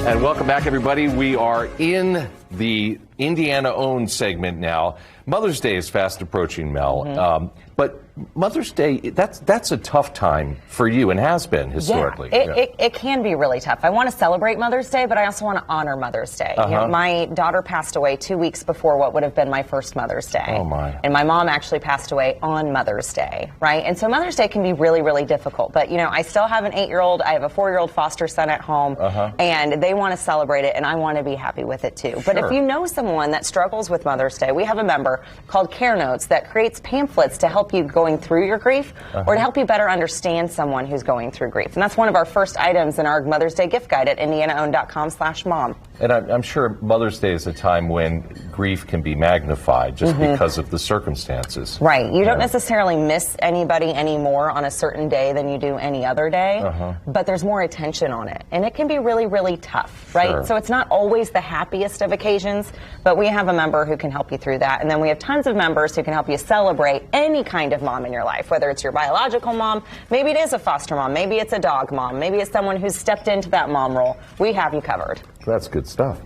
And welcome back, everybody. We are in the Indiana-owned segment now. Mother's Day is fast approaching, Mel. But Mother's Day, that's a tough time for you and has been historically. It can be really tough. I want to celebrate Mother's Day, but I also want to honor Mother's Day. You know, my daughter passed away 2 weeks before what would have been my first Mother's Day. Oh, my. And my mom actually passed away on Mother's Day, right? And so Mother's Day can be really, really difficult. But, you know, I still have an 8-year-old. I have a 4-year-old foster son at home. And they want to celebrate it, and I want to be happy with it, too. But if you know someone that struggles with Mother's Day, we have a member called Care Notes that creates pamphlets to help you going through your grief or to help you better understand someone who's going through grief. And that's one of our first items in our Mother's Day gift guide at indianaowned.com/mom. And I'm sure Mother's Day is a time when grief can be magnified just because of the circumstances. Right. You don't necessarily miss anybody any more on a certain day than you do any other day, but there's more attention on it. And it can be really, really tough, right? So it's not always the happiest of occasions, but we have a member who can help you through that. And then we have tons of members who can help you celebrate any kind of mom in your life, whether it's your biological mom, maybe it is a foster mom, maybe it's a dog mom, maybe it's someone who's stepped into that mom role. We have you covered. That's good stuff.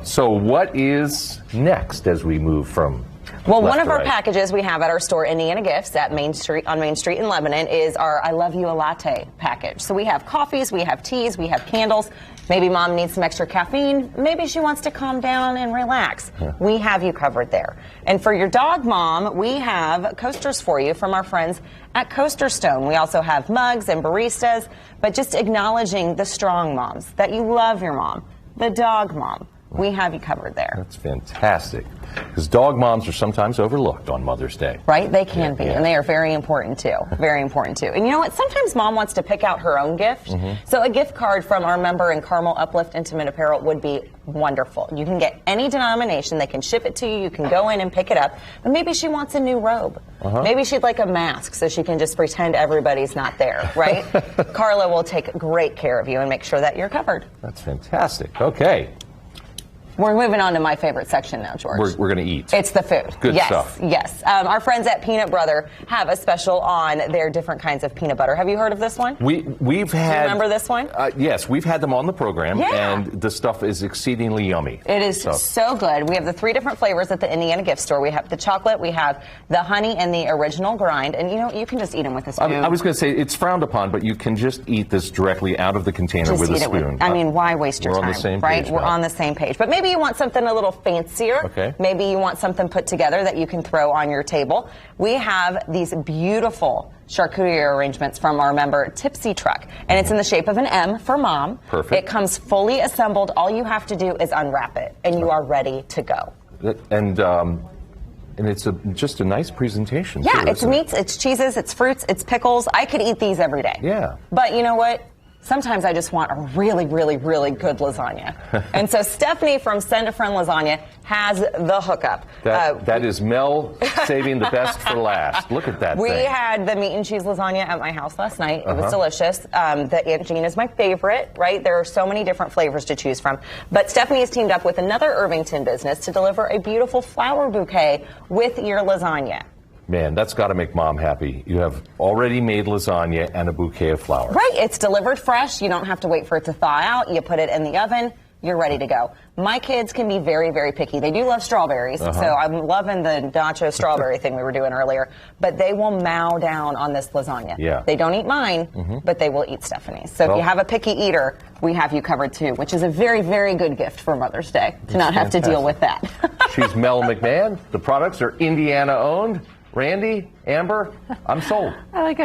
So what is next as we move from Well, one of our packages we have at our store, Indiana Gifts, at Main Street in Lebanon, is our I Love You a Latte package. So we have coffees, we have teas, we have candles. Maybe mom needs some extra caffeine. Maybe she wants to calm down and relax. We have you covered there. And for your dog mom, we have coasters for you from our friends at Coaster Stone. We also have mugs and baristas, but just acknowledging the strong moms, that you love your mom, the dog mom. We have you covered there. That's fantastic. Because dog moms are sometimes overlooked on Mother's Day. Right? They can be. And they are very important, too. Very important, too. And you know what? Sometimes mom wants to pick out her own gift. So a gift card from our member in Carmel Uplift Intimate Apparel would be wonderful. You can get any denomination. They can ship it to you. You can go in and pick it up. But maybe she wants a new robe. Maybe she'd like a mask so she can just pretend everybody's not there, right? Carla will take great care of you and make sure that you're covered. That's fantastic. Okay. We're moving on to my favorite section now, George. We're going to eat. It's the food. Good stuff. Yes. Our friends at Peanut Brother have a special on their different kinds of peanut butter. Have you heard of this one? We've had. Do you remember this one? Yes, we've had them on the program, and the stuff is exceedingly yummy. It is so good. We have the 3 different flavors at the Indiana Gift Store. We have the chocolate, we have the honey, and the original grind. And you know, you can just eat them with a spoon. I was going to say it's frowned upon, but you can just eat this directly out of the container with a spoon. I mean, why waste your time? We're on the same right? page. We're on the same page. But maybe you want something a little fancier. Maybe you want something put together that you can throw on your table. We have these beautiful charcuterie arrangements from our member Tipsy Truck, and it's in the shape of an M for mom. It comes fully assembled. All you have to do is unwrap it, and you are ready to go. And it's just a nice presentation. Yeah, it's meats, it's cheeses, it's fruits, it's pickles. I could eat these every day. Yeah. But you know what? Sometimes I just want a really, really, really good lasagna. And so Stephanie from Send a Friend Lasagna has the hookup. That is Mel saving the best for last. Look at that We thing. had the meat and cheese lasagna at my house last night. It was delicious. The Aunt Jean is my favorite, right? There are so many different flavors to choose from. But Stephanie has teamed up with another Irvington business to deliver a beautiful flower bouquet with your lasagna. Man, that's got to make mom happy. You have already made lasagna and a bouquet of flowers. Right. It's delivered fresh. You don't have to wait for it to thaw out. You put it in the oven. You're ready to go. My kids can be very, very picky. They do love strawberries, so I'm loving the nacho strawberry thing we were doing earlier. But they will mow down on this lasagna. Yeah. They don't eat mine, but they will eat Stephanie's. So if you have a picky eater, we have you covered too, which is a very, very good gift for Mother's Day to not have to deal with that. She's Mel McMahon. The products are Indiana owned. Randy, Amber, I'm sold. I like how